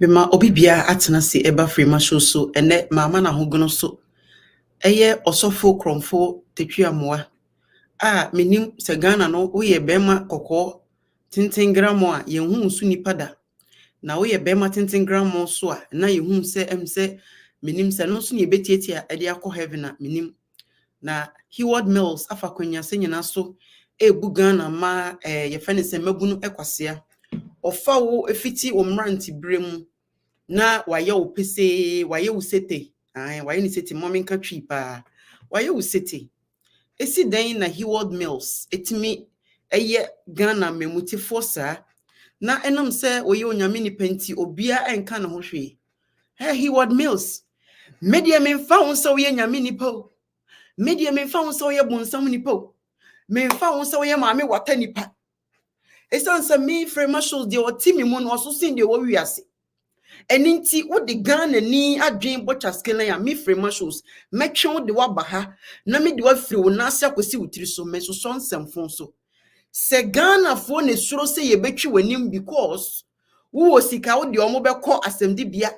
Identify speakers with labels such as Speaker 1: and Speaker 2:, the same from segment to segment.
Speaker 1: Bema obibia atena se eba free masho so ene mama na hogono so eye osofo kromfo tetwa moa menim se Ghana no wo ye bema kokko tintingramo a yehu su nipa da na wo ye bema tintingramo so a na yehu se emse menim se no so ne betietia ede akọ heaven a menim na Heward Mills afakwanya se nyina so ebu Ghana ma ye fene se mabunu ekwasea ofa wo efiti wo mranti bremu na waye wo pese waye wo sete waye ni sete mominka twi pa waye wo sete esi dan na Heward Mills etimi eye Ghana memuti forsa na enam se oye onyame ni penti obia enka na ho hwe Heward Mills media memfa won se oye nyame ni po media memfa won se oye bonsam ni po memfa won se oye maame wata ni pa esansa me frema shows de otimi mu no so sin de wo wiase eninti wo de Ghana ni adwen bocha skelen ya me frema shows metwe wo de waba ha na me de wafiri wo na ase akosi wutiri so me so nsɛmfo so se Ghana fo ne suro se ye betwi wanim because wo sika wo de omo bekɔ asɛmdi bia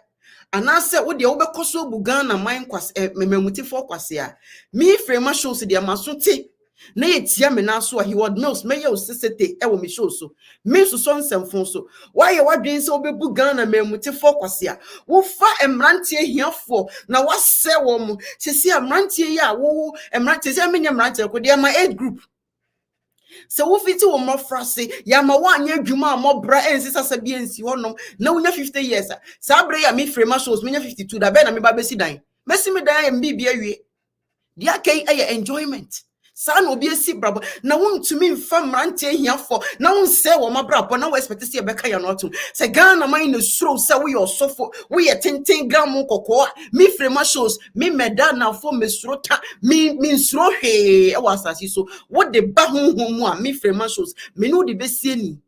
Speaker 1: anase wo de wo bekɔ so bu Ghana man kwas mememutifo kwase a me frema shows de amaso te na yetia me na so a Heward Mills me ye osesete e wo me show so me so nsɛmfo so why ye wadwen se obebu Ghana memutifo kwase a wo fa emrantie hiafo na wasɛ wo mo sesi emrantie ya wo emrantie se menye emrantie ko de ma age group so wo fiti wo mofrase ya ma wanye adwuma amobra ensisa sabi ensi honom na wonya 50 years sa bre ya me frema shows menya 52 da be na me ba besi dan mesi me dan ya mbibia wie dia kai aya enjoyment sa na obi esi brabo na wontumi mfa mrante hiafo na wonse wo mabrabo na wo expect se beka ya no to se Ghana man na suro se wo yo sofo wo ye tenten gram kokko me frema shows me meda na fo me suro ta me suro hwe e wasasi so wo de ba honhom a me frema shows me no de besie ni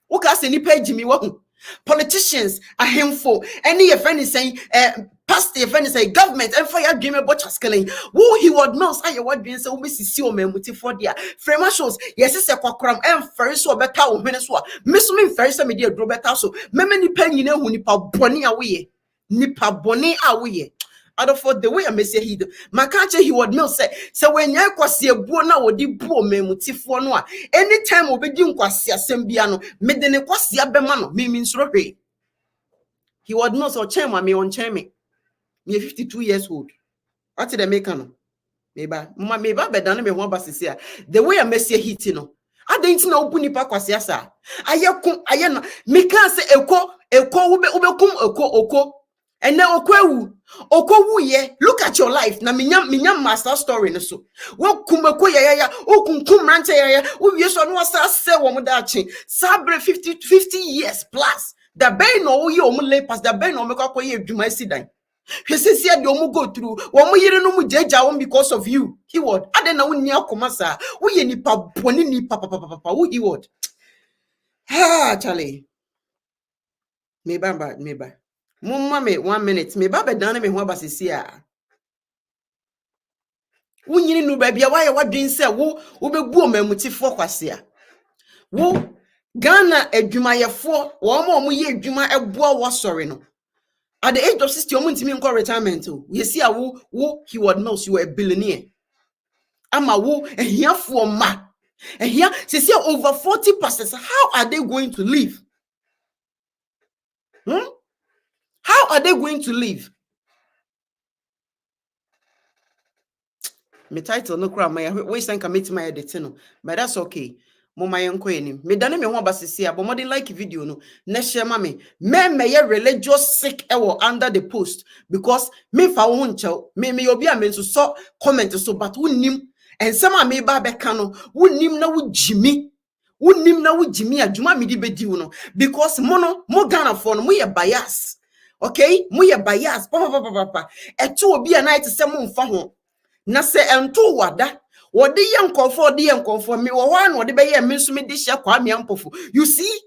Speaker 1: wo ka se ni page mi wo politicians ahemfo any ye friend is saying past your friend say government and fire dream about chaskeling wo Heward Mills aye what dream say wo mesisi o memuti for dia frema shows yes se kwakram em fere so beta wo hwene so a meso me fere se me dia dro beta so meme nipa nyina hu nipa boni a wo ye nipa boni a wo ye for the way I may say he makache Heward Mills say when ya kwase ebuo na wodi buo memuti for no a anytime obedi nkwase asem bia no me de ne kwase abema no me nsuro hwe Heward Mills o chairman me on chairman me 52 years old. What did they make no? Meba bedane me ho basisi a the way I may say hit no. I didn't know open nipa kwase asa. Aye na me kan say eko ubekum oko. And now oko ye look at your life na minya master story no so. Wo kumeko ya o kunkum rante ya wo wie so no asa se wo mo da chi. Sabre 50 years plus. The bay no ye o mo lay pass the bay no make akoye adwuma sidan. He says here the omu go through one more year no mu jeja because of you. Heward, adena wonni akoma sa. Wo ye nipa boni nipa papa wo Heward. Charlie. Meba. Mumma me 1 minute. Meba be dane me ho abasisi a. Wo nyini no ba bia why wadwen se wo bebu o mamutifo kwase a. Wo Ghana adwumayefo wo ma ye adwuma eboa wo sori no. At the age of 60, you want to retirement. You see, Heward Mills, you are a billionaire. I'm a woo, and here for ma. And here, see, over 40 pastors. How are they going to live? How are they going to live? My title, no crap, my waist and commit my editing, but that's okay. Mama yanko enim me dane me ho abasisi abo modern like video no na share mame me ye religious sick ewo under the post because me fa wo nchew me obi a me so comment so but wonnim ensema me ba beka no wonnim na wujimi adwuma me di bedi wo no because mo Ghana for no mo ye bias okay mo ye bias papa eto obi a night se mo mfa ho na se ento wada wodi yenkonfo me wo ho na wodi be ye me nso me di hye kwa me ampofo you see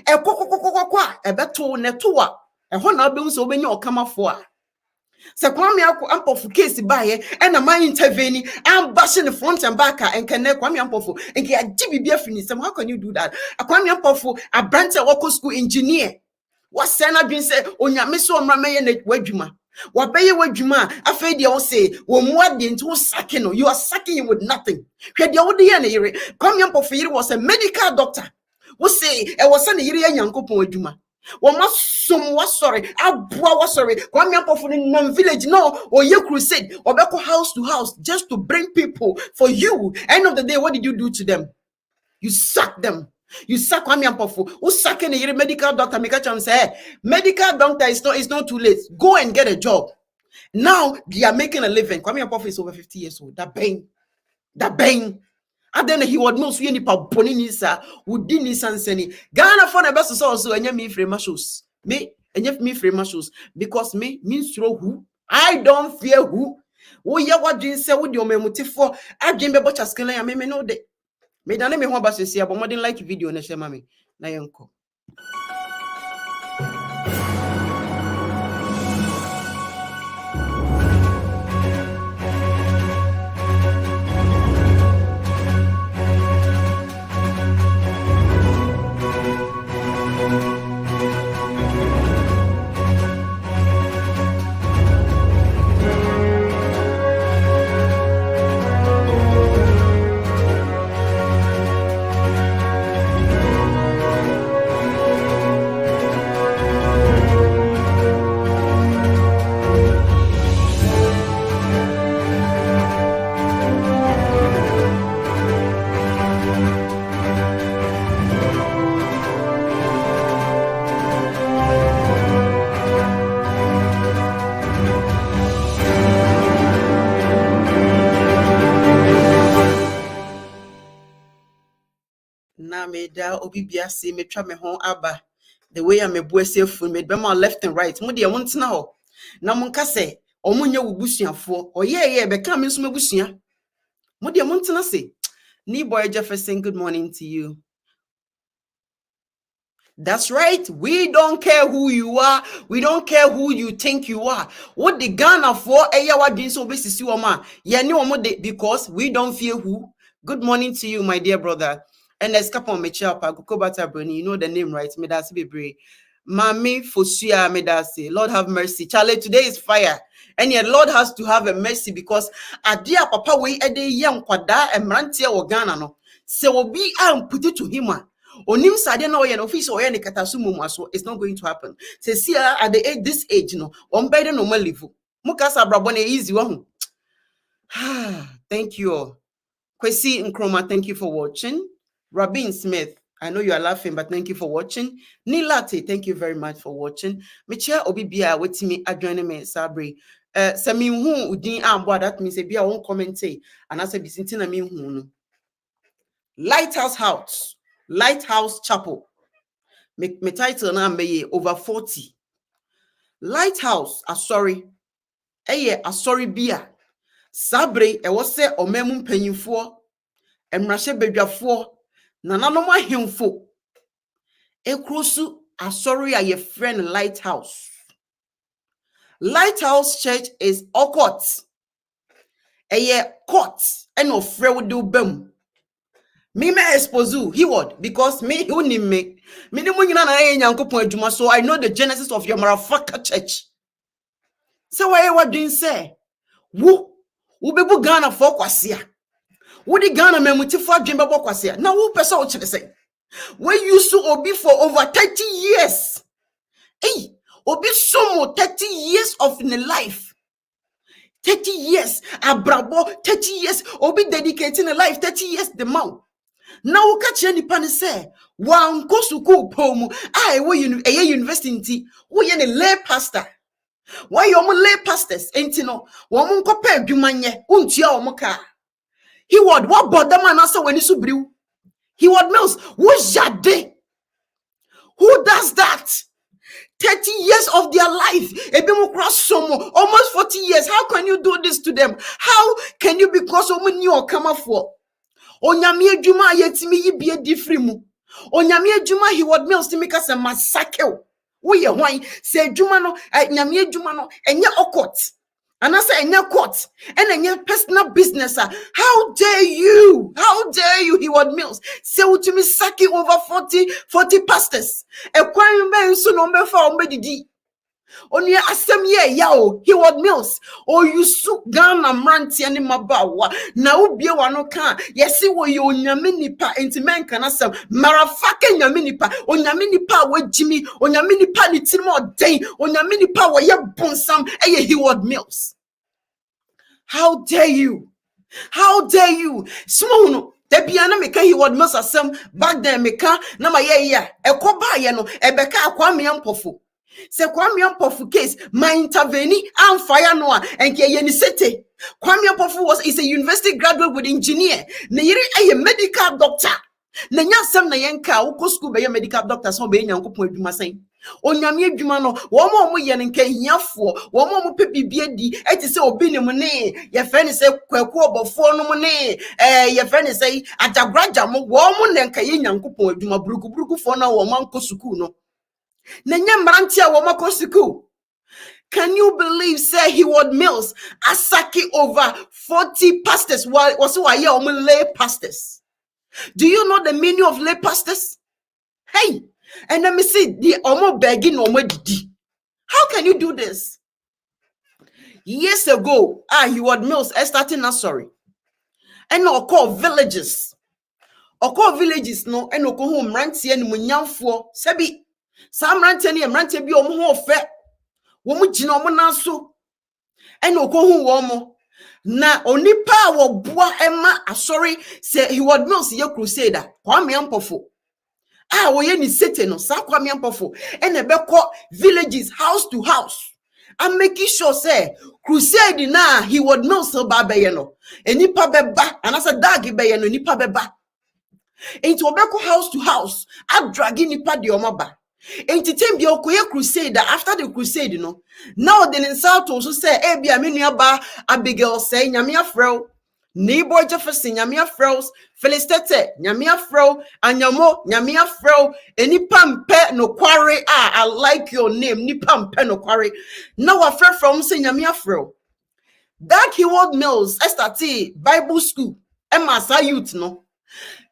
Speaker 1: ekokokokokwa ebeto ne to a eho na obe nso obenya okamafo a Se Kwame Ampofu case baye and a man intervening and bashing the front and back and can Kwame Ampofu and get GBB finism. How can you do that? A Kwame Ampofu, a branch of local school engineer. What Sana been said on your miss on Ramay and Wejuma? What bay Wejuma? I fed you say, when what the into sacking, you are sacking him with nothing. Had the old DNA. Kwame Ampofu was a medical doctor. Who say it was an area Yanko Wejuma. Sorry, sorry. Kwame Ampofu in village no or you crusade or back house to house just to bring people for you. End of the day, what did you do to them? You sack them. You sack Kwame Ampofu. Who sacking a medical doctor? Make a say, medical doctor is not too late. Go and get a job. Now they are making a living. Kwame Ampofu is over 50 years old. That bang. And then he would know so any paponisa would dini sanseni. Ghana for the best also and me free shoes. Me and me free shoes because me means throw who I don't fear who. Oh, yeah, what do you say with your memotive for? I didn't be butcher skin. I may know that. Me done me one bus to see about more than like video and share mammy. Na yanko. Na me da obi biase me twa me ho aba the way I'm a boy safe me be my left and right mo de won tena ho na mo nka se omunye wubusuafo oye be ka me so mabusua mo de mo tena se ni boy Jefferson, good morning to you. That's right. We don't care who you are. We don't care who you think you are. What the Ghana for? Because we don't fear who. Good morning to you, my dear brother. And escape on me chapa, Gokobata Bruni. You know the name, right? Medasi Bebre. Mami Fosuya Medasi. Lord have mercy. Charlie, today is fire. And yet, Lord has to have a mercy because Adia Papa we ede young kwada and Rantia or Ghana no. So be and put it to him. Onim sade na oye no official oye ne katasumu maso, it's not going to happen. Say see at the age this age no, on better normal level. Mukasa brabone easy one. Thank you. Kwesi Nkrumah, thank you for watching. Rabin Smith, I know you are laughing, but thank you for watching. Nilate, thank you very much for watching. Michelle Obibia, wait me adjoining me Sabri. Sami hu udin ambo, that means a bia won't comment and I say bisintina mi hu. Lighthouse Chapel. Me title na me over 40. Lighthouse, sorry bia. Sabre e was say omemu mpanyimfo, emrahye bedwafo, nananom ahemfo. Ekrosu sorry your friend Lighthouse. Lighthouse Church is occult. Court and ofre would do bem. Me expose he would because me who need me. So I know the genesis of your motherfucker church. So why what doing say? Who bebu Ghana for kwasia? Who the Ghana memuti for jimba kwasia? Now who person what say? We used to obi for over 30 years. Hey, obi somo 30 years of in life. 30 years, abrabo 30 years, obi dedicating a life 30 years the mount. Now catch any pan say one goes to go pomu. I a university. We a lay pastor. Why you lay pastors? Ain't no one compare Jumanye untia omoka. He would what bother man answer when you brew. He would mills. Who's Jade? Who does that? 30 years of their life, almost 40 years. How can you do this to them? How can you because someone you are come for? Onyame adwuma yetimi yi bie different mu. Onyame adwuma he would mills to make us a massacre. Wo ye hwan se adwuma no nyame adwuma no enye occult. And I say enye court and enye personal business. How dare you? How dare you, Heward Mills? Say to me sacking over 40 pastors. E kwan men so no me fa ombedidi. Onye asem ye yao Heward Mills or you su Ghana mranti ani mabawa na ubie wano kan yesi wo ye onyame nipa enti men kan asem marafake nyame nipa onyame nipa we Jimmy onyame nipa ni tinimo den onyame nipa wo ye bonsam eye Heward Mills. How dare you? How dare you? Small Debiana meka Heward Mills asem back then meka na ma ye ya ekoba ye no ebeka akwa me ampofo. Se Kwame Ampofu case, my intervene and fire noa and Kayeni Sete. Kwame Ampofu is a university graduate with engineer. Nayiri a medical doctor. Nanya Sam Nayanka, who school by a medical doctor, so being Uncle Point Dumasay. Onyame Jumano, one more yan and Kayafo, one more Pipi BD, et is so being a money. Your friend is a quack before no money. Your friend is a at a grandam, one than Kayan Uncle Point Duma Bruku for now or Manco Sukuno. Can you believe, say Heward Mills asaki over 40 pastors while also lay pastors? Do you know the meaning of lay pastors? Hey, and let me see the omo begging omo didi. How can you do this? Years ago, Heward Mills starting nursery and Occult villages. Occult villages no and Occult home ranty and munyamfo sebi. Sam rantani emrante bi omo ho ofe wo mu gina omo nanso ene okohu wo mo na onipa wo boa ema asori se Heward Mills ye crusader Kwame Ampofo wo ye ni sete no sa Kwame Ampofo ene beko villages house to house and making sure say crusade na Heward Mills ba be no enipa beba anasa dag be no nipa beba enti obeko house to house a dragging nipa de omaba. Entertain be okoye crusade after the crusade no now the insult also say be a menuaba Abigail say nyame afrel neighbor Jefferson nyame afrels Felistete nyame afrel anyamo nyame afrel eni pampe no kware I like your name ni pampe no kware now afrel from say nyame afrel that Heward Mills started Bible school emasa youth no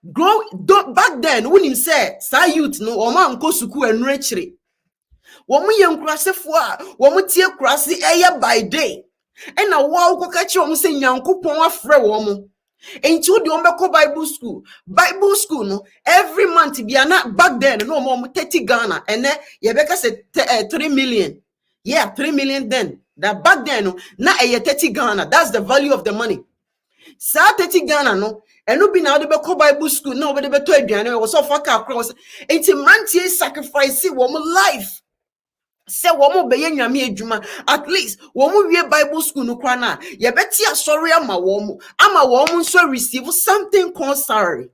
Speaker 1: back then when him say sa youth no o man ko suku enrechire wo mu ye nkurasefo a wo mu tie kurase eye by day and na wo ko ka chi wo say nyankopon afre wo mu enti wo de wo be Bible school no every month bia na back then no mo 30 Ghana and ye be ka say 3 million 3 million then that back then no na 30 Ghana that's the value of the money sa 30 Ghana no enu bi na de be Bible school na obede beto aduane we so faka across enti mantie sacrifice wo mo life se wo mo be nyame adwuma at least wo mo wie Bible school no kra na ye beti asori ama wo mo so receive something called salary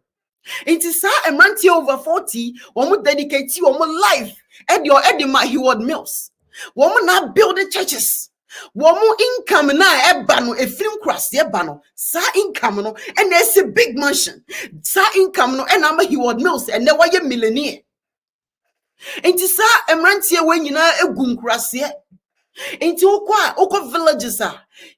Speaker 1: enti sa mantie over 40 wo mo dedicate wo mo life e de ma Heward Mills wo mo na build the churches womu income na eba no efrim krase eba no sa income no and there's a big mansion sa income no and am Heward Mills and why ye millionaire enti sa emrantie we nyina egum krase enti okwa villages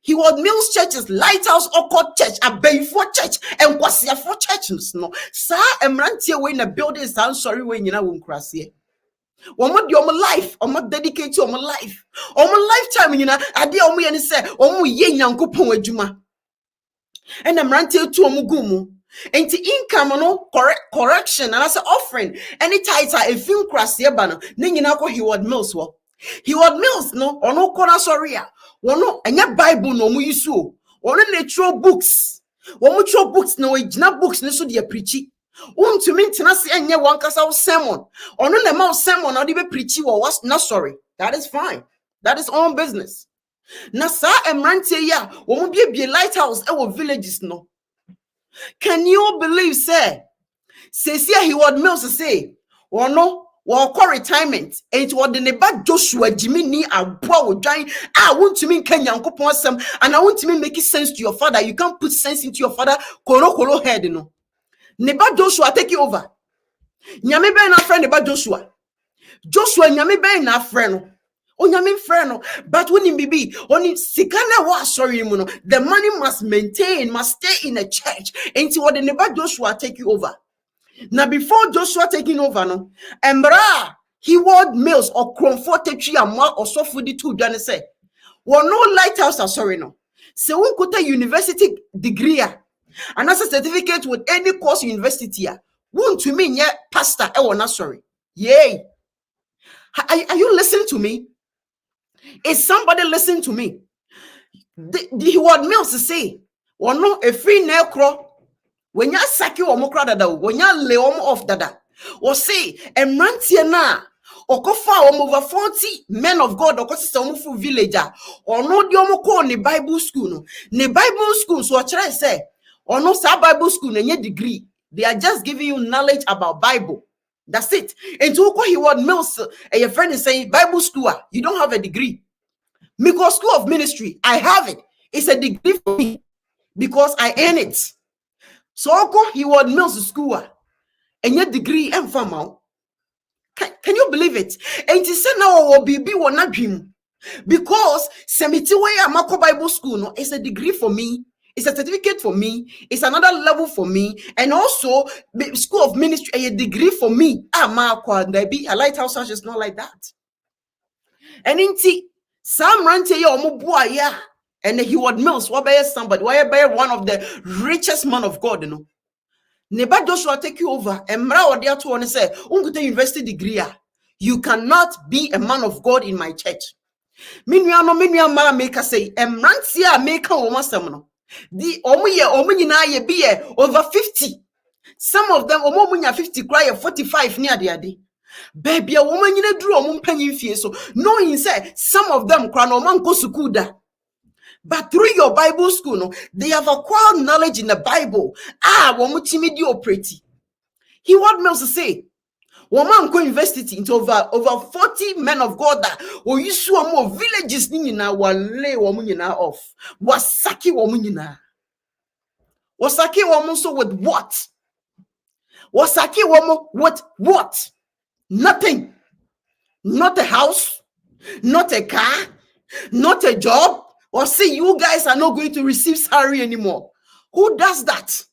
Speaker 1: Heward Mills churches Lighthouse Occult Church Abayfo Church and Kwasiafo churches no sa emrantie we na buildings and sorry we nyina wo krase Omo di omo life, omo dedicate to omo life. Omo lifetime nyina ade omo ye ne se omo ye nyankopon adwuma. And amrante to omo gumu. Enti income no correction and as offering any title a film krase ba no ne nyina ko Heward Mills wo. Heward Mills no ono kona sorry a. Wono enya Bible no omo yisu. Ono natural books. Omo throw books no ejina books ne so de preachy. To mean tenasi enye one kasa sermon. Or no the mouth sermon or even preachy or was not sorry. That is fine. That is own business. Nasa emrante ya won't be a lighthouse our villages no. Can you believe say Heward Mills say or no or call retirement and what the neba Joshua Jimmy aboa wo dwan I want to mean Kenya nkopon asem and I want to mean make it sense to your father. You can't put sense into your father kolo head no. Neba Joshua take it over. Nyame be na friend neba Joshua. Joshua nyame ben na freno. Onyame freno. But when bibi, oni sikana wa sorry muno. The money must stay in a church until what the neighbor Joshua take you over. Now before Joshua taking over, no, Embra he word mills or comfortatory and more or so for the two done say. Well, no lighthouse, sorry, no. So we could a university degree and as a certificate with any course university. Won't to mean yet pastor, I not sorry. Yay. Are you listening to me? Is somebody listening to me? The word mills to say, or no, a free nail crow. When you saki or mokra dada, when you lay off dada, or say, a mantia na, or kofa over 40 men of God, or kosi villager, or no diomoko ni Bible school, no, ni Bible school, so what I say, or no sa Bible school, and your degree, they are just giving you knowledge about Bible. That's it. And to he word mills, and your friend is saying, Bible school, you don't have a degree. Because school of ministry, I have it. It's a degree for me because I earn it. So he word mills school and your degree and farm. Can you believe it? And he said now will be one not dream. Because Semitiway Amako Bible School, no, it's a degree for me, it's a certificate for me, it's another level for me, and also the school of ministry, a degree for me. There be a lighthouse church is not like that. And in Sam Rante ya and he would mills, what by somebody, why by one of the richest man of God, you know. Neba Joshua take you over and mra or there to one say, unguta university degree. You cannot be a man of God in my church. Minua ma make say, emrantia make a woman semono. The omunyina ye be over 50. Some of them omunya 50 cry 45 near the ade. Baby, a woman in a drew penny fee. So knowing say some of them cry no man go sukuda. But through your Bible school, no, they have acquired knowledge in the Bible. Womuchimidio pretty. He what else to say? Woman go university into over 40 men of God that or you saw more villages nina wale womunina off. Wasaki womunina. Wasaki woman so with what? Wasaki woman with what? Nothing. Not a house, not a car, not a job. Or say you guys are not going to receive salary anymore. Who does that?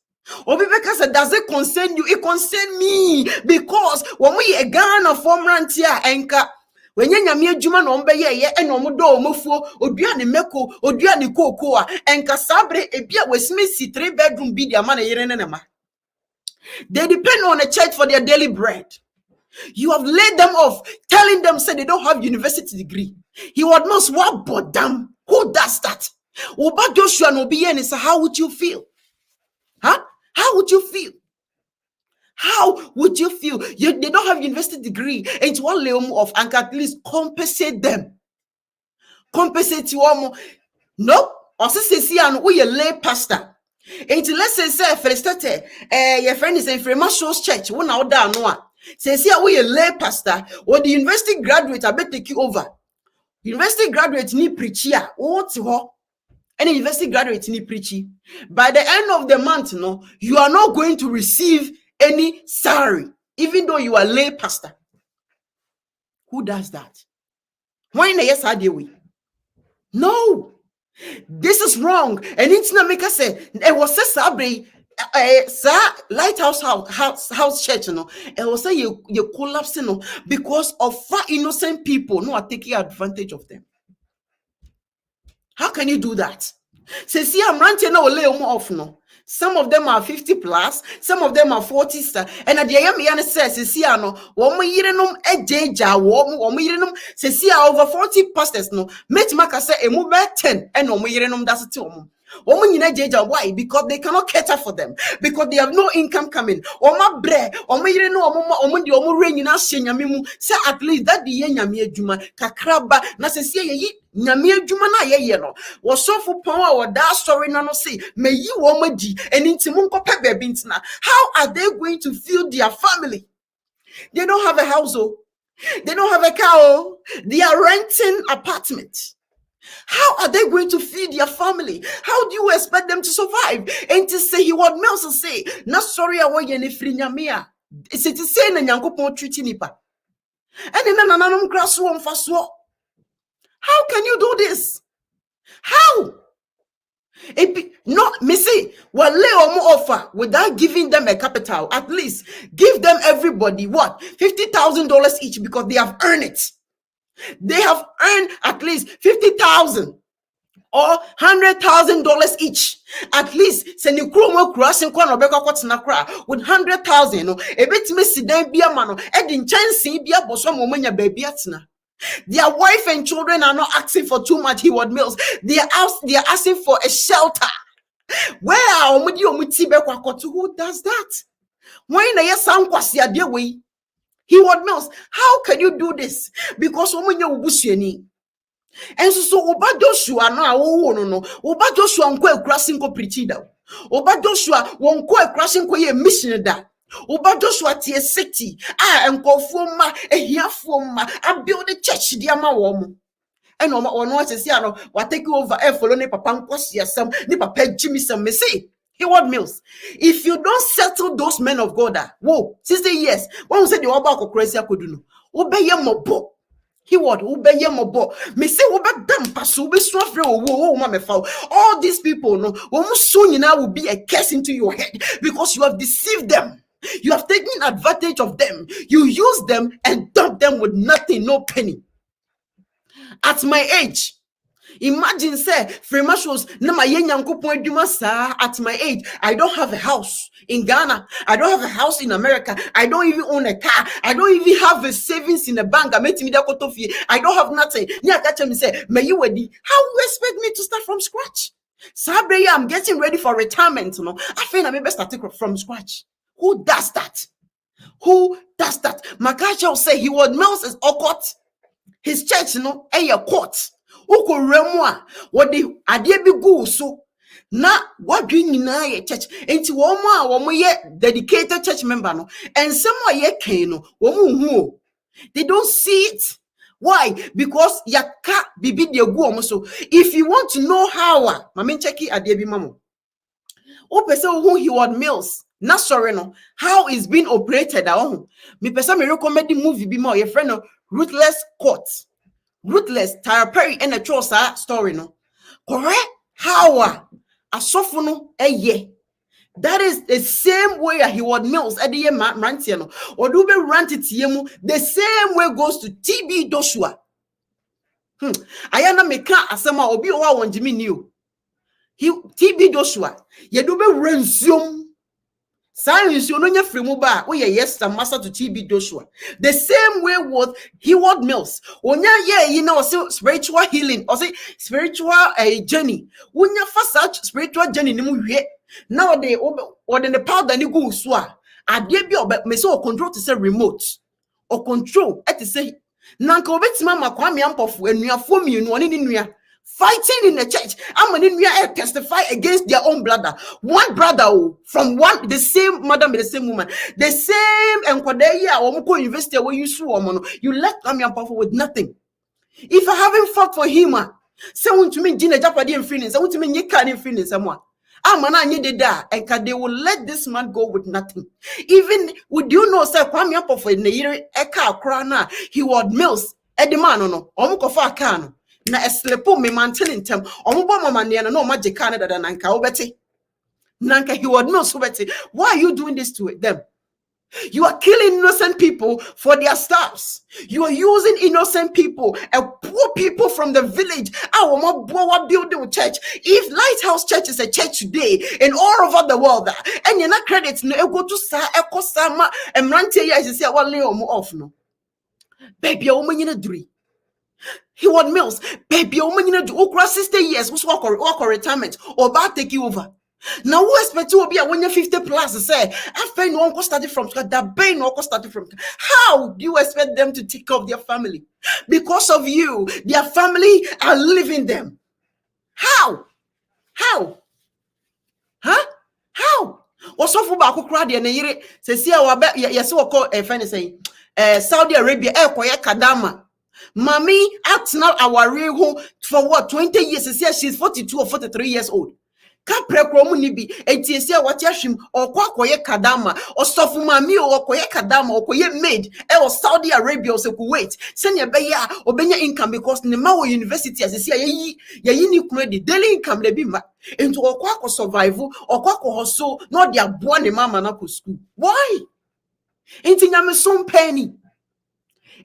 Speaker 1: Or because said, does it concern you? It concern me because when we a Ghana form rantia enka when you nyame adwuma no mbe ye e no modo omofuo oduane meko oduane kokoa enka sabre ebia wasimi si 3-bedroom bi dia man yere ne ma. They depend on a church for their daily bread. You have laid them off, telling them say they don't have university degree. He would not what but them. Who does that? Oba Joshua no be and how would you feel? Huh? How would you feel? How would you feel? They don't have university degree and to one leum of and at least compensate them. Compensate you all. No, or say and we a lay pastor. And let's say first your friend is in Freemason's church. One out there no. Say we a lay pastor or the university graduate I bet take you over. University graduate need preacher. What's ho? Any university graduate need preaching. By the end of the month, no, you are not going to receive any salary, even though you are lay pastor. Who does that? Why in the yes we? No, this is wrong. And it's not make us say it was a Sabri. Lighthouse house church, you know, it was say you collapsing, you know, because of far innocent people who are taking advantage of them. How can you do that? Say, see, I'm ranting now, lay them off no. Some of them are 50 plus, some of them are 40 star. And at the end, says, see, I know, one year a jaja, one year see, over 40 pastors no. Met Maka say, a move 10, and no year that's a 2. Why? Because they cannot cater for them. Because they have no income coming. Oma bre, oma yire no oma di omo re nyina hye nyame mu. Say at least that the nyame adwuma kakraba na se se yi nyame adwuma na ye no. Wo sofo pon a wo da story na no say me yi wo madi eni ntimu nkopa baabi ntina. How are they going to feed their family? They don't have a house. They don't have a car. They are renting apartments. How are they going to feed their family? How do you expect them to survive? And to say he what else to say? Not sorry away any free nyamia. It's to say na nyankopon treaty nipa. And then ananum grass one for so. How can you do this? How? No, Missy, well, lay more offer without giving them a capital. At least give them everybody what? $50,000 each because they have earned it. They have earned at least 50,000 or $100,000 each. At least send you chromo crossing corner with 100,000. No, a bit missy then be a man, Edin chancey be a bosom woman, your baby atna. Their wife and children are not asking for too much Heward Mills. They are asking for a shelter. Where are who does that? Why na sound kwasi ade way? Heward Mills, how can you do this? Because woman you busuani. And so Oba Joshua no. Oba Joshua nkwa crashing ko preachida. Oba Joshua wonko crashing ko ye mission da. Oba Joshua tie city enkofo ma ehiafo ma a build the church dia ma wo mo. And no what say no what take over follow ne papa nkwasi asem ne papa Jimmy some me say Heward Mills, if you don't settle those men of God, whoa, 60 years, when we say the Oba crazy akoduno, obey mobo. Heward, obey mobo. Me say oba dam pasu be suffer all these people no, soon will be a curse into your head because you have deceived them. You have taken advantage of them. You use them and dump them with nothing, no penny. At my age, imagine say Frema shows na my at my age. I don't have a house in Ghana. I don't have a house in America. I don't even own a car. I don't even have a savings in the bank. I don't have nothing. Say, may you ready? How you expect me to start from scratch? Sabre, I'm getting ready for retirement. I think I may best start from scratch. Who does that? Who does that? Makacha will say Heward Mills is occult. His church, a court. Uko remwa what the idea be go so na what doing in a church into one ye dedicated church member no and someone ye can no they don't see it. Why? Because yaka bibi de go so if you want to know how my main checky idea be mamo o person who Heward Mills na sorry no how is being operated me person me recommend the movie be more your friend no Ruthless Court. Ruthless Tyler Perry and a chosa story no correct how asofuno eye that is the same way Heward Mills at the rantiano or do be ranted the same way goes to TB Joshua. Ayana meka asema obi owa wonjimi new TB Joshua ye do be ransom. Silence, you know your free mobile. Oh, yes, the master to TB Joshua. The same way with Heward Mills. When you know, spiritual healing or say spiritual journey. When you first such spiritual journey, nowadays, or then the power that you go swa. I did be about me so control to say remote or control at to say Nanko Betzma Kwame Ampof when we are forming you one in fighting in the church. I'm going to testify against their own brother. One brother from the same madam, the same woman, the same Nkwadeya or university where you saw you left Kwame with nothing. If I haven't fought for him, someone to me Gina Japadi and Phoenix, I want to mean you can't Phoenix someone. And they will let this man go with nothing. Even would you know, sir, Kwame Ampof in the year Eka Krana, Heward Mills, Edimano, no, Omukofa Kano. Na eslepo me mantelin tem omubo mama ne no magic Canada da nanka obeti nanka Heward Mills obeti. Why are you doing this to them? You are killing innocent people for their stars. You are using innocent people and poor people from the village. Our building church. If Lighthouse Church is a church today and all over the world, and you're not credit no go to sa eko sama and rante ya is say what lay off no baby woman in a dream. Heward Mills, baby, you do okra 60 years, who's walk retirement, or about take you over. Now, who expect you to be when you're 50 plus? Say, I find no one started from scratch, that brain no started from. How do you expect them to take care of their family? Because of you, their family are leaving them. How? Huh? How? What's so for crowd and a say, see, our bet, yes, so called a friend saying, Saudi Arabia, Kadama. Mommy acts now our real home for what 20 years. She's 42 or 43 years old. Kapre kromu ni bi etiesia wate ahwim okwakoye kadama osofu mami okoye kadama okoye maid e Saudi Arabia o Kuwait senya beya obenya income because ne ma wo university asese yayi ni kumedi daily income le bi ma into okwako survive okwako hustle no dia boa ne mama na ko school. Why? Inti nyamesum penny.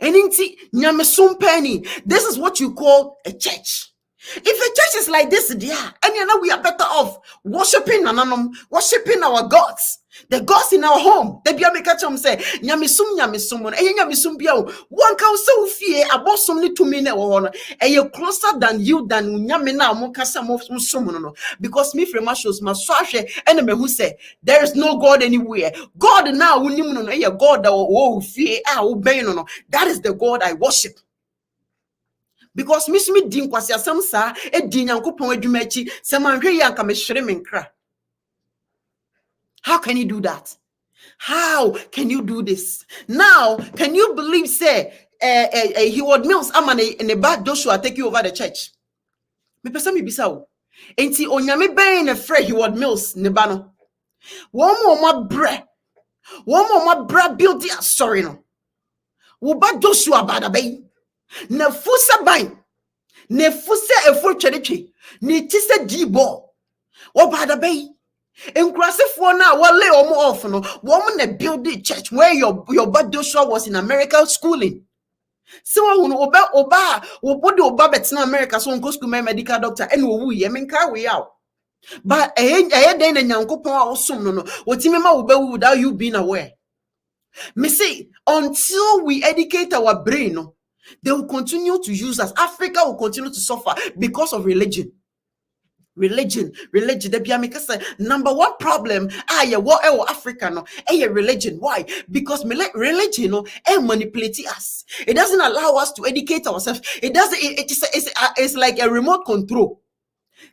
Speaker 1: Inti nyamesum penny. This is what you call a church. If a church is like this, and you know we are better off worshiping our gods, the gods in our home. The Bible say, "Nyamisum, nyamisum biao." One can so fear about something to me now. And you're closer than you than nyamina mukasa no. Because me from shows my swashe enemy who say there is no God anywhere. God now God that fear obey no. That is the God I worship. Because miss me din kwasi asem sa e din yankopon adwuma achi se manhwe ya nka me hwere me nkra. How can you do that? How can you do this? Now, can you believe say he would mills amane in the bad Joshua take you over the church? Me pesa me bisa wo. Enti onyame ben na frɛ he would mills ne ba no. Wo mo bra build their sorry no. Wo ba Joshua bada ben. Na fusa ban ne fusa efo twedetwe ne tise dibo wo bada bay enkurasefo na wale omo off no wo na build the church where your Joshua was in America schooling. So wo body oba betina America so nko school medical doctor and wo wuye menka we out. But den na nyankopon a wo som no wotimi ma wo ba wu without you being aware. Me say until we educate our brain no, they will continue to use us. Africa will continue to suffer because of religion. Religion. The number one problem, Africa no, religion. Why? Because religion no, manipulate us. It doesn't allow us to educate ourselves. It doesn't. It's like a remote control.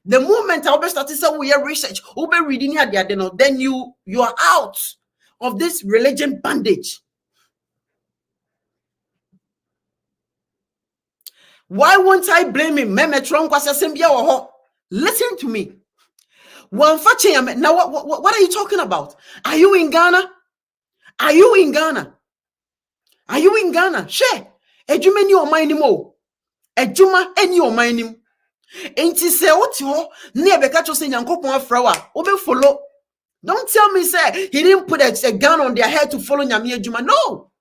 Speaker 1: The moment I start to say we are research, we be reading here, then you are out of this religion bandage. Why won't I blame him? Listen to me. Now, what are you talking about? Are you in Ghana? Are you in Ghana? Are you in Ghana? Share. Ejuma ni o mind mo. Ejuma eni o mind him. Enti se otio ne ebeka cho se nyankopon afra wa. Obe follow. Don't tell me say he didn't put a gun on their head to follow nyame ejuma. No.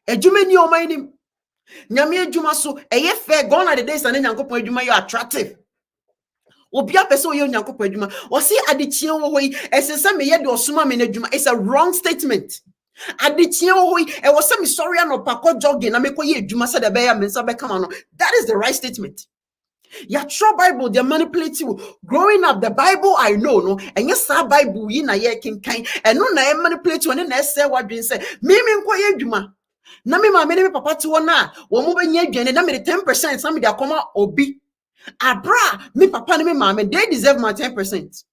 Speaker 1: Ejuma ni o mind him. Nyame ejuma so eye fair gone are the days and nyankopon ejuma you attractive. Obia person yo nyankopon ejuma. O si adechie wo hoyi esese me ye de osuma me ejuma. It's a wrong statement. Adechie wo hoyi e was say me sorry no pakọ jogging na me ko ye ejuma said the beya me nsa be come no. That is the right statement. Ya true Bible, they manipulate you. Growing up, the Bible I know, no, and yes, our Bible yi na ye kinkan, and no na manipulate you and na say what you say. Me nko ye ejuma. Na me ma me papa ti wona, wo mo be nya adwane na me 10% some dey akoma obi. Abra, me papa and me mama, they deserve my 10%.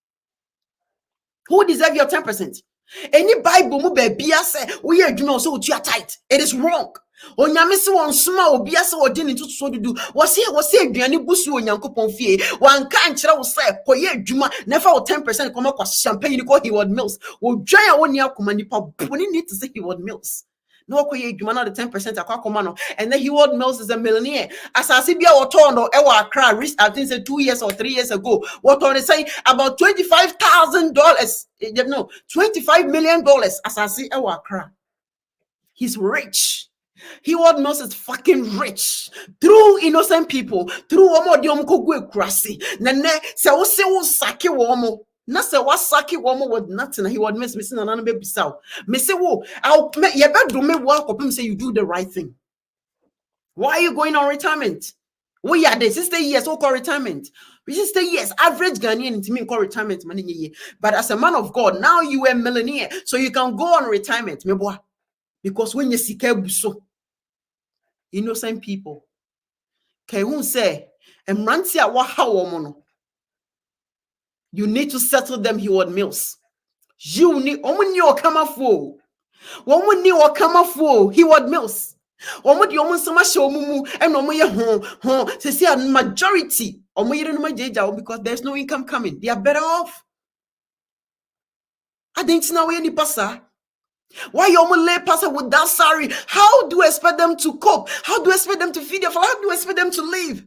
Speaker 1: Who deserve your 10%? Any Bible mu be say we are doing so you are tight. It is wrong. Onyame se won soma obi ase odi ne tutu dudu. Wose aduane busu onyankopon fie. Wan ka nkyere wo say koye adwuma na fa wo 10% koma kwa champagne ko he word mills. Wo dwan a woni akoma nipa boni need to say he word mills. No koye adwuma na the 10% akwa no. And then he word mills is a millionaire. Asase bia wo ton no e wa Accra I think say 2 years or 3 years ago. What on say about $25,000. No, $25 million asase e wa Accra. He's rich. He what knows is fucking rich through innocent people, through omo di omko go ekurase. Nene se wo se wo sake wo omo. Na se wa sake wo omo with nothing. He would miss na na be bisaw. Me say wo, ye be do me wo akopim say you do the right thing. Why are you going on retirement? We are there 60 years so call retirement. 60 years average Ghanaian to me call retirement money. But as a man of God, now you are a millionaire, so you can go on retirement, me boy. Because when you see buso, innocent people, who say, you need to settle them here at mills. You need woman you come for. Woman you come for he would mills. Omo di omo nsama hye omo mu and omo ye say a majority omo yere no majeja because there's no income coming. They are better off. I didn't know any pastor. Why you omo lay pastor with that salary? How do you expect them to cope? How do you expect them to feed their family? How do you expect them to live?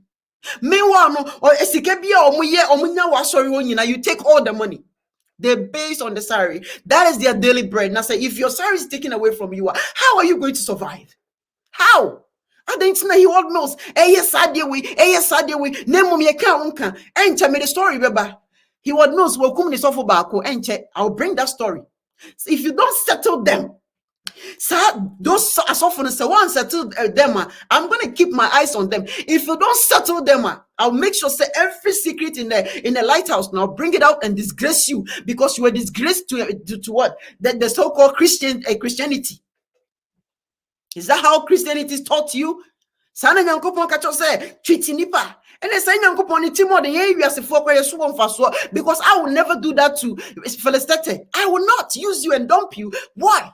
Speaker 1: Meanwhile, no, or esikebia omo ye omo nya wa sorry on you take all the money. They're based on the salary. That is their daily bread. Now say if your salary is taken away from you, how are you going to survive? How? I didn't know he what knows. Yes, I did we. Yes, I did we. Name me a unka. Enter me the story, Beba. He what knows will come this awful back. I'll bring that story. So if you don't settle them, those as often as one settle them, I'm gonna keep my eyes on them. If you don't settle them, I'll make sure say every secret in the lighthouse now bring it out and disgrace you because you were disgraced to what the so-called Christianity. Is that how Christianity is taught you? Sana nyankopon ka cho say treaty nipa. And then say nyankopon ni timo de ye wiase fo kwa yeso won faso because I will never do that to Philistine. I will not use you and dump you. Why?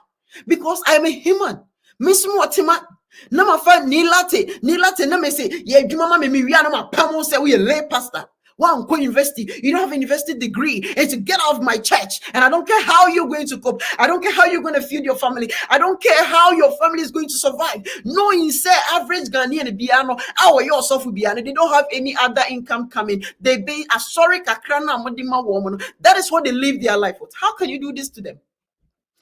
Speaker 1: Because I am a human. Mismo otima na ma fa ni late na me say ye adwuma ma me wi na ma pam say we lay pastor. One university, you don't have a university degree, and to get out of my church. And I don't care how you're going to cope. I don't care how you're going to feed your family. I don't care how your family is going to survive. Knowing say average Ghanaian biano, our yourself will be and they don't have any other income coming. They be a sorry kakrana modima woman. That is what they live their life with. How can you do this to them?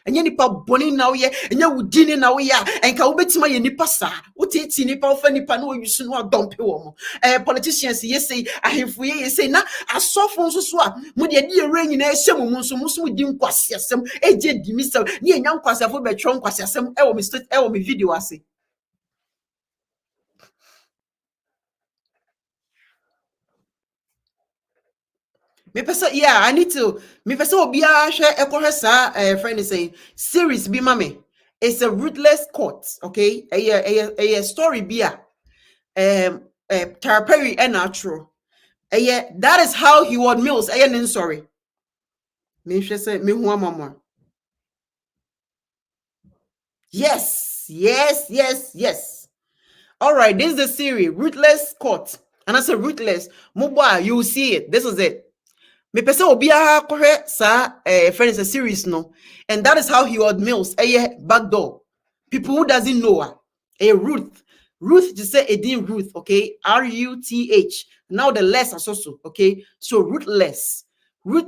Speaker 1: And you nipa boni na ye, and you would dinner now ya, and can bet my nipa sa, what it's nipa of any pano you soon want dump you. Politicians, yes, say, I have we say, na, I saw from so swap, Mudia dear rain in a sum, so we didn't quasiasem, a jet dismissal, near young quasa for betron quasiasem, I will mistake, I will be video, I say. Me person, yeah, I need to. Me person will be a share a friend is saying series be mommy. It's a ruthless court, okay? A story be Tara Perry and natural. That is how he would mills. Sorry. Me say me who mama. Yes. All right, this is the series Ruthless Court, and I said ruthless. Mobile, you will see it. This is it. Me pese obiara kohwe sa friend is a series no, and that is how he would mills backdoor. People who doesn't know a Ruth just say Edin Ruth, okay? Ruth. Now the less also, okay? So ruthless, like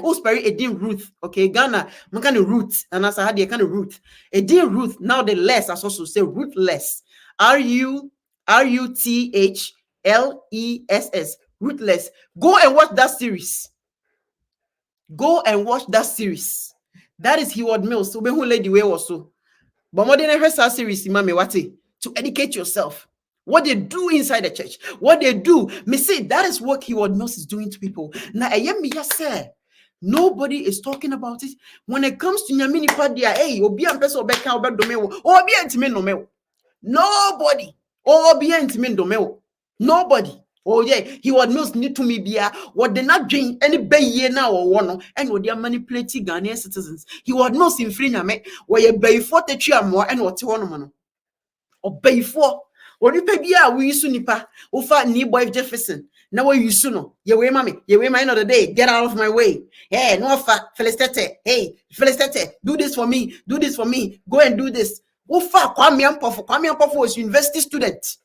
Speaker 1: Osperi Edin Ruth, okay? Ghana, man kind of root, and as I had the kind of root. Edin Ruth, now the less also say ruthless, Ruthless, ruthless. Go and watch that series. That is Heward Mills. So who lady way also. But more than ever series, mama wati to educate yourself. What they do inside the church, what they do. Me say that is what Heward Mills is doing to people. Now I am me say nobody is talking about it. When it comes to Nyamini Padia, hey, obi ampeso obeka obedomeo, obi antime no me. Nobody. Obi antime domeo. Nobody. Oh yeah, he was not need to me be what they not doing any bay year now or one and what they are manipulating Ghanaian citizens. He was not in free me where you bay for the tree more and what one man or bay for or you pay be we used to nipa ufa ni boy Jefferson. Now what you soon ye way mommy, ye way my another day, get out of my way. Hey, no fat Felicite, hey, Felicite, do this for me, go and do this. Ufa Kwame Ampofo was university student.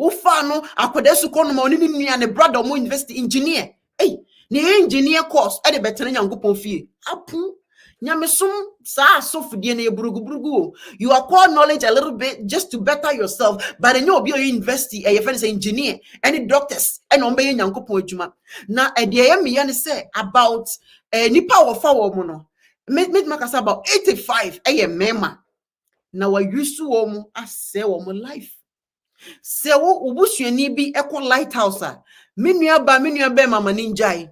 Speaker 1: Ufa no akodesu kono ma oni ni and brother mo university engineer. Hey, ni engineer course e de betene nyankopon fie. Apu nyamesum sa sofudie na eburugu. You acquire knowledge a little bit just to better yourself, but then you obi university your friend is engineer, any doctors and on be nyankopon adwuma. Na e de ye me yan say about nipa wo fa wo mo no. Me makasa about 85 mema. Na wa yusu wo mo ase wo mo life. Se wo ubusuani bi Occult Lighthouse a menua be mama ninjai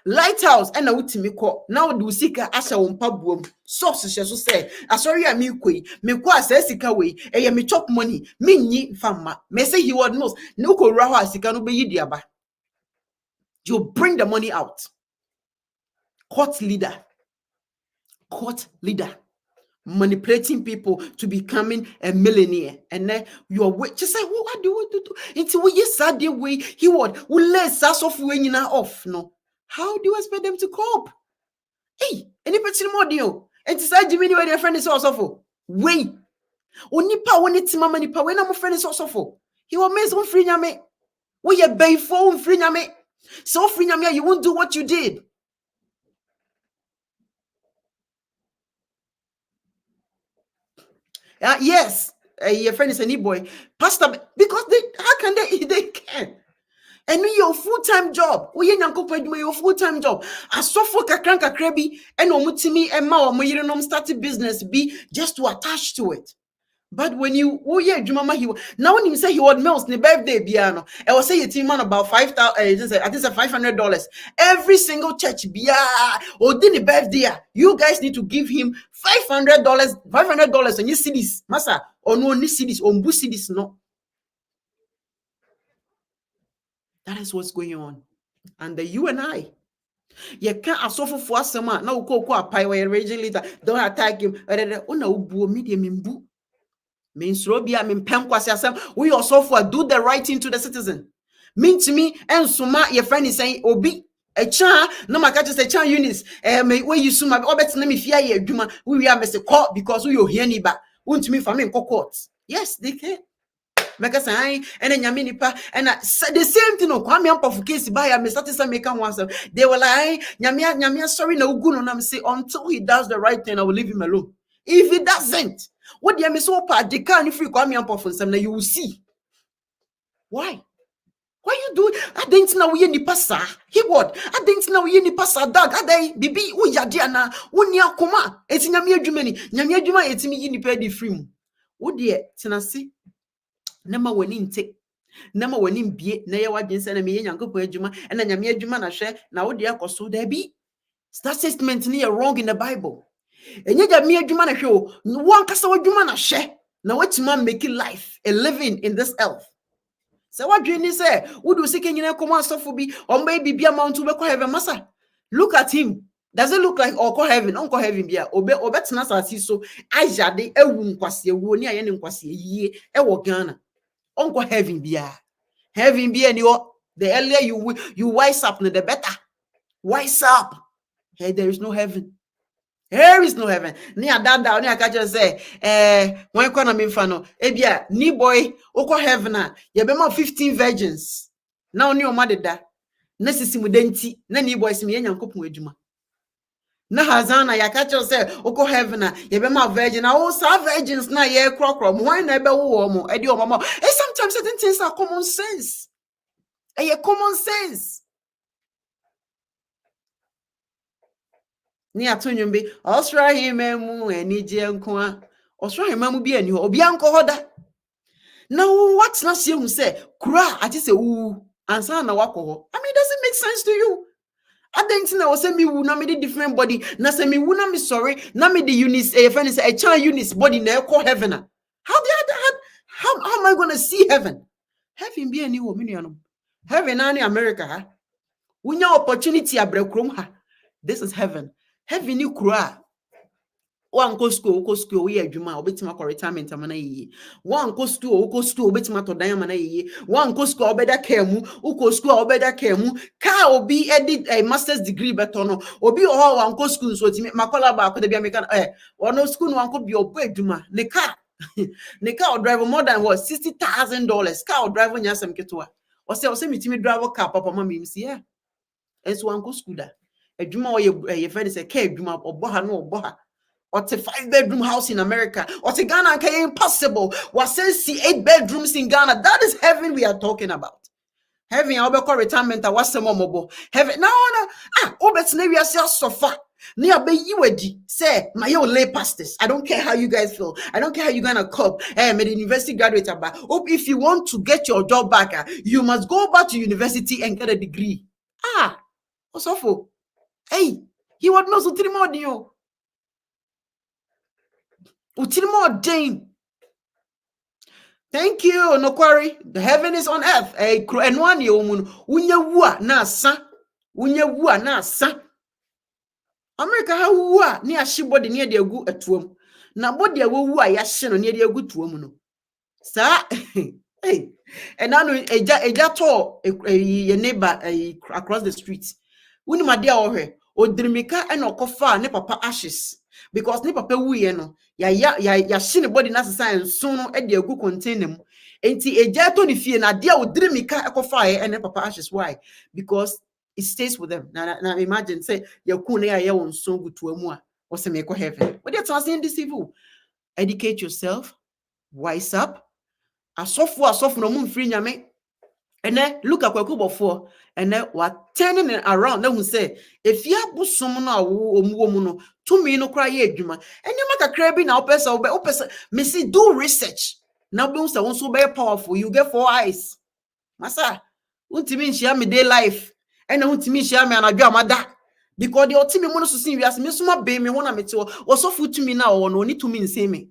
Speaker 1: Lighthouse na wutimi ko na wo de usika ahya wo mpabuom socks hye so say asori a me koi me ko asa sika we eye me chop money menyi fama me say he would knows no ko wura ho asika no be yidi aba. You bring the money out. Court leader manipulating people to becoming a millionaire. And then you're just say, what do you do? Until we yes, that way he would let us off when you are off. No, how do you expect them to cope? Hey, any person more deal? And to say Jimmy, when your friend is also for wait. Onipa when it's mama nipa when I'm friend is also for he will make some free nyame. We are bay for free nyame. So free nyame, you won't do what you did. Yes, your friend is a new boy, pastor, because how can they can? And your full-time job, your full-time job. I suffer kakranka krebi and omutimi and ma omo started business be just to attach to it. But when you he now when you say he would meals the birthday piano, I will say a team man about $5,000, I think $500. Every single church or the birthday, you guys need to give him $500, $500 and you see this, massa or no ni see this on see this no. That is what's going on. And you and I, you can't suffer for some man. Now go a pie where raging later. Don't attack him. Oh no, medium in boo. Means Robia mean Pemquasiasam. We also for do the right thing to the citizen. Mean to me, and Suma, your friend is saying, Obi, a cha, no my catches a cha unis. Where you suma, or better name if you Juma, we are Mr. Court because we are here niba. Won't to me for me courts. Yes, they can. Because I and then Yaminipa and the same thing. No, Kwame Ampa case by a Mr. Maker once. They were like, Yamia, sorry, no good on say until he does the right thing, I will leave him alone. If he doesn't, what the Yamiso part, they can't if you Kwame Ampa for some, you will see. Why? Why you do? I didn't know we any passa. He what? I didn't know we any passa dog. I day bibi we yadiana. Unia kuma. It's Yamia Jumani. Yamia Juma, it's me in the pedi free. Would ye, Tenassi? Nema wani take nema wani bie na ye wadwen se na me Nyankopon adwuma na nyame adwuma na hwe na wo de akoso da bi. That statement ni wrong in the Bible. Enye ja me adwuma na hwe o wo ankasa wadwuma na hwe na watima make life a living in this earth. So wadwen ni se wo do sike nyina komo asofo bi o mba bibia mount be kwa heaven masa. Look at him. Does it look like Occult heaven? Uncle heaven bia obetena asasi so ajade ewu nkwase ewu ni aye ne nkwase yie e wo Ghana. Uncle heaven be any the earlier you wise up, the better. Wise up. Hey, there is no heaven. There is no heaven. Near that down, I catch you say, when can I mean fano? Ebia, ni boy, Oko heaven, ya bema 15 virgins. Now ni o mother da. Nesisi mudenti, na ni boy simi yankopu ejuma. Na hazana ya catch you say, Oko heaven, ya bema virgin. Na all sa virgins na ye crocrom. Why never wo edi o mama? Sometimes certain things are common sense. Common sense. Ni atonyumbe osra himemu enije nkoa osra himemu bi ani ho obi anko hoda now what na see hu say kura ati say wu ansa na wakọ ho. I mean, does it make sense to you? I think na say me wu na me different body na say me wu na me sorry na me the unis friend say a child unis body na call heaven. How am I going to see heaven? Heaven be ani ho me nuanom. Heaven na America ha. Wunya opportunity abrekrom ha. This is heaven. Heaven you kura. One go school, we adwuma, obetima ko retirement amana yi. One go school, obetima to dan amana yi. One go school obeda kemu, uko school obeda kemu. Ka obi edit a master's degree beto no. Obi o one go school so timi makola ba ko de bia meka ono school no anko bi obo adwuma. Ne car will drive more than what $60,000. Car will drive nyasem ketwa. O say mitimi drive car papa mama mi si yeah. It's one go school da. Adwuma o ye friend say ka adwuma obo ha no obo ha. Or a 5-bedroom house in America, or to Ghana, impossible. What says see 8 bedrooms in Ghana? That is heaven we are talking about. Heaven, I'll be called retirement. I was some mobile. Heaven, no. Obet's maybe I say so far. Near be you say my own lay pastors. I don't care how you guys feel. I don't care how you're gonna cope. Hey, I'm a university graduate. Hope if you want to get your job back, you must go back to university and get a degree. What's awful? Hey, he would know so 3 more than you. Thank you, no quarry. The heaven is on earth. And one year, unya na sa. America, how near she body near the gu at womb. na body wo a ya hye no ne de agu tuo mu no sa hey and now eja to your neighbor across the street woni ma de a ohwe odrimika e na okofa ne papa ashes because ne papa wuye no ya hye ne body na sesa enso no e de agu container mu enti eja to ne fie na de a odrimika ekofa e ne papa ashes why because it stays with them now imagine say yakun na ya won so gu tuo mu a o se me ko heaven what they saying this evil educate yourself wise up asofo no mumfiri nyame ene look akwaku bofo ene wa turning it around na hu say efia bosom no awo omuwo mu no tumi no kra ye adwuma ene makakra bi na opesa me see do research na be say won so be powerful you get 4 eyes masa untimi nhia me day life ene untimi nhia me anadwo amada because the ultimate mu no so sin wiase me so ma be me wona me te wo so fu tumi na wo no oni tumi nse me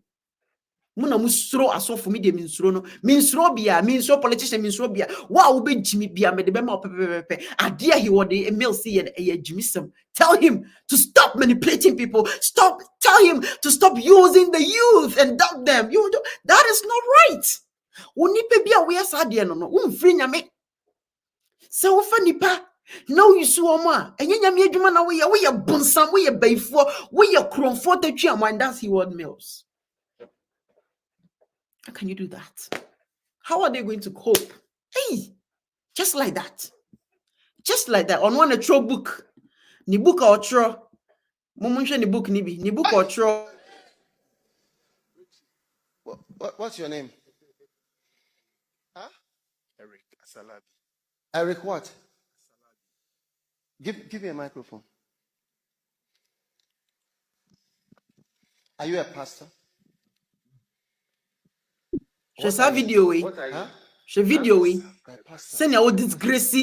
Speaker 1: muna musro asofo me de minsro no minsro bia minsro politician minsro bia wa wo be jimi bia me de be ma pepepepe ade he would a mail see e jimisem tell him to stop manipulating people tell him to stop using the youth and dump them that is not right woni pe bia we asade no no umfiri nyame se wo fa nipa no you so oma enye nyame adwuma na we bonsam we baifo we kromfo tatwa am that's he word mills. How can you do that? How are they going to cope? Hey, just like that. Just like that. On one throw book. Ni book or throw. Mumunche ni book nibi. Ni book or throw.
Speaker 2: What's your name? Huh?
Speaker 3: Eric Asalabi.
Speaker 2: Eric what? Give me a microphone. Are you a pastor?
Speaker 1: She's a video way. She video way. Send your disgrace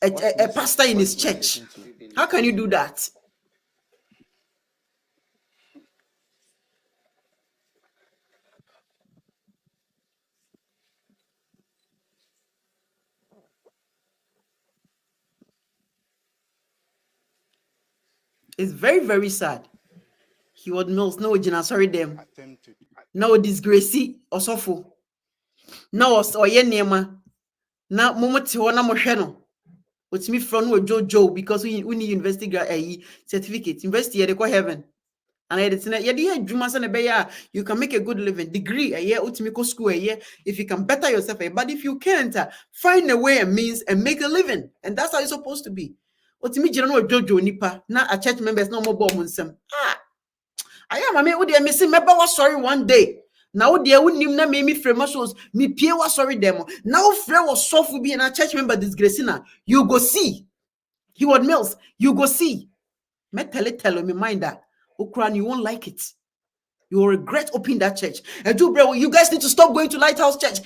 Speaker 1: a pastor in his church. How can you do that? It's very, very sad. He would know no Jina sorry them. No disgrace or so. No or ye nema. Na momoti na mohwe no. Otimi from no Jojo because we need university certificate. University they call heaven. And you can make a good living. Degree a year, ultimate school a year, if you can better yourself. But if you can't, find a way and means and make a living. And that's how it's supposed to be. Ultimate general Jojo Nipa, not a church members no more bomb I am a man with missing member was sorry one day. Now dear wouldn't even make me frame shows me peer was sorry demo. Now Fred was soft will be in a church member disgracing. You go see. He would mills, you go see. Me tell me mind that. Ukran, you won't like it. You will regret opening that church. And bro, you guys need to stop going to Lighthouse Church.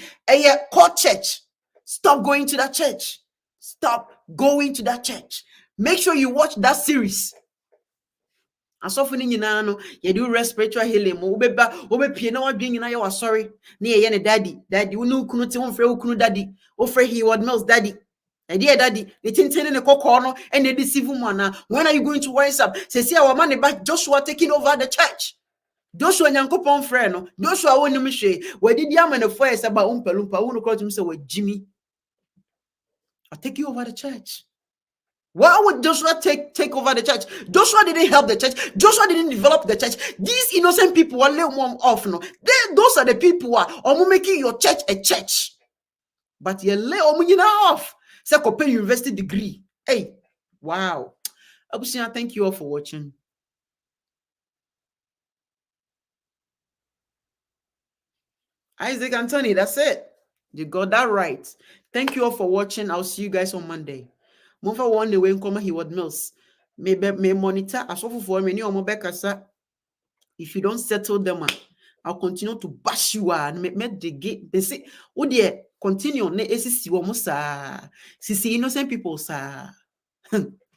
Speaker 1: Court church. Stop going to that church. Stop going to that church. Make sure you watch that series. And so for you do respiratory healing. Pie na wadwin nyina you sorry. Na ye ne daddy. Daddy, unu kunu te wonfre ukunu daddy. Ofre he word mills daddy. Dear daddy, the tintin in the cocono and the deceive woman. When are you going to rise up? Say, our money back Joshua taking over the church. Joshua Yankopon friend, Joshua won the where did Yaman the first about Umpalumpa? Who called himself with Jimmy? I'll take you over the church. Why would Joshua take over the church? Joshua didn't help the church. Joshua didn't develop the church. These innocent people are little more off. No, those are the people who are making your church a church. But you lay off. Say compare university degree. Hey, wow. Abusia, thank you all for watching. Isaac Anthony, that's it. You got that right. Thank you all for watching. I'll see you guys on Monday. Move one the way in come he would mills. May monitor as often for many or more if you don't settle them, I'll continue to bash you and make the gate. They say, oh dear, continue. Ne esisi womo sa. Sisi innocent people sa.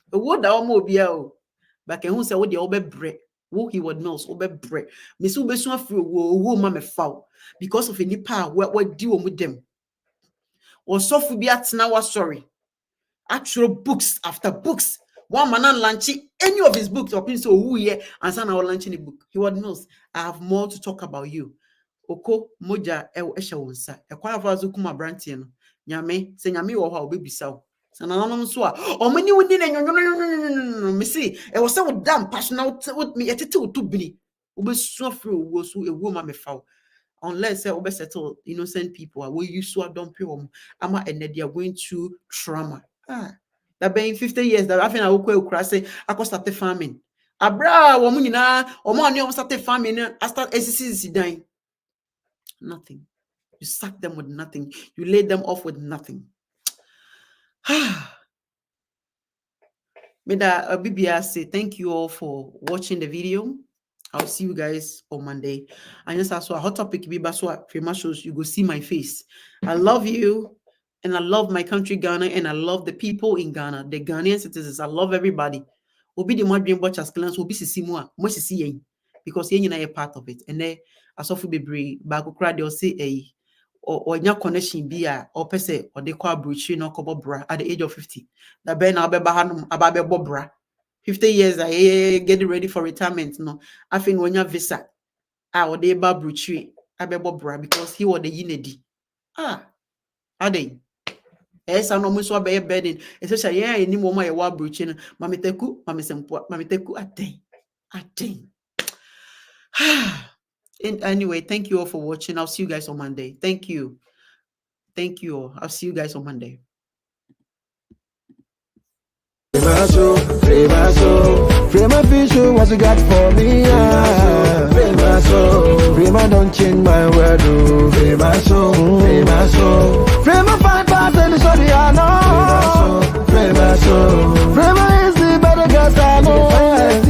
Speaker 1: What da omo bia o. But who say what the obe bre. Wo he would knows obe bre. Me so be so afri wo ma me foul because of any power what do with them. Or so fu bi atena wa sorry. Actual books after books. one man launch any of his books or so who here and son our launching a book. He would knows I have more to talk about you. Oko moja esha wonsa. E kwa afa zo kuma brantie no. Nyame se nyame wo ha obebisa wo. Sana nanom so a o mani woni na nyonyo me see e wo se wo dam passional with me etete wo to bini. Obesu afre wo so ewo ma me fa. Unless we settle innocent people, we use to don't pay them. Ama and they are going through trauma. That being 50 years, that I think I will say I could start farming. Abra woman or money started farming. I start SCC dying. Nothing. You sack them with nothing. You lay them off with nothing. May that BBR say thank you all for watching the video. I'll see you guys on Monday. And just as a hot topic be baswa famous shows, you go see my face. I love you and I love my country Ghana and I love the people in Ghana, the Ghanaian citizens. I love everybody. Obi the more dream watch as clans will be see more see because you are a part of it. And then as of be brave, back they'll say a or your connection be a or per se or they call brooch no kobo bra at the age of 50. That ben abebahan ababe bobra. 50 years, I get ready for retirement. No, I think when you visa, I would able bruchy, I be bra because he was the unity. Are they? Yes, I know most of a bedding, especially any moment I was bruching, Mamiteku, Mamiteku, I think. And anyway, thank you all for watching. I'll see you guys on Monday. Thank you. Thank you all. I'll see you guys on Monday.
Speaker 4: Prima Fisher, what you got for me? Prima don't change my word. Prima fine pass and sorry I know. Prima is the better girl I know.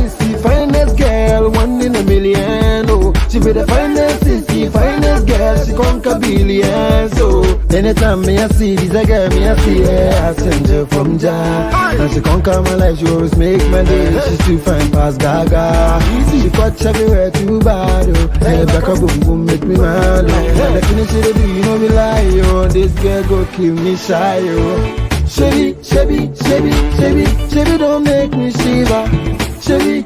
Speaker 4: It's the finest girl, 1 in a million. Oh, she be the finest, it's the finest girl. She conquer billions. So anytime me I see this girl, me I see her. I send her from Jah. Now she conquer my life, she always make my day. She's too fine past Gaga. She touch everywhere too bad. Oh, hey, back a boom boom make me mad. Oh, the finish it do you know me lie. Oh, this girl go kill me shy. Oh, Chevy, don't make me shiver. Chevy,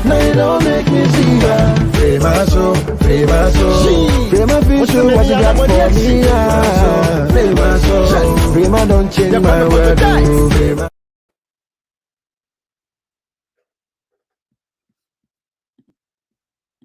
Speaker 4: now you don't make me shiver. Prima Fisher, what you got for me? Prima don't change my word.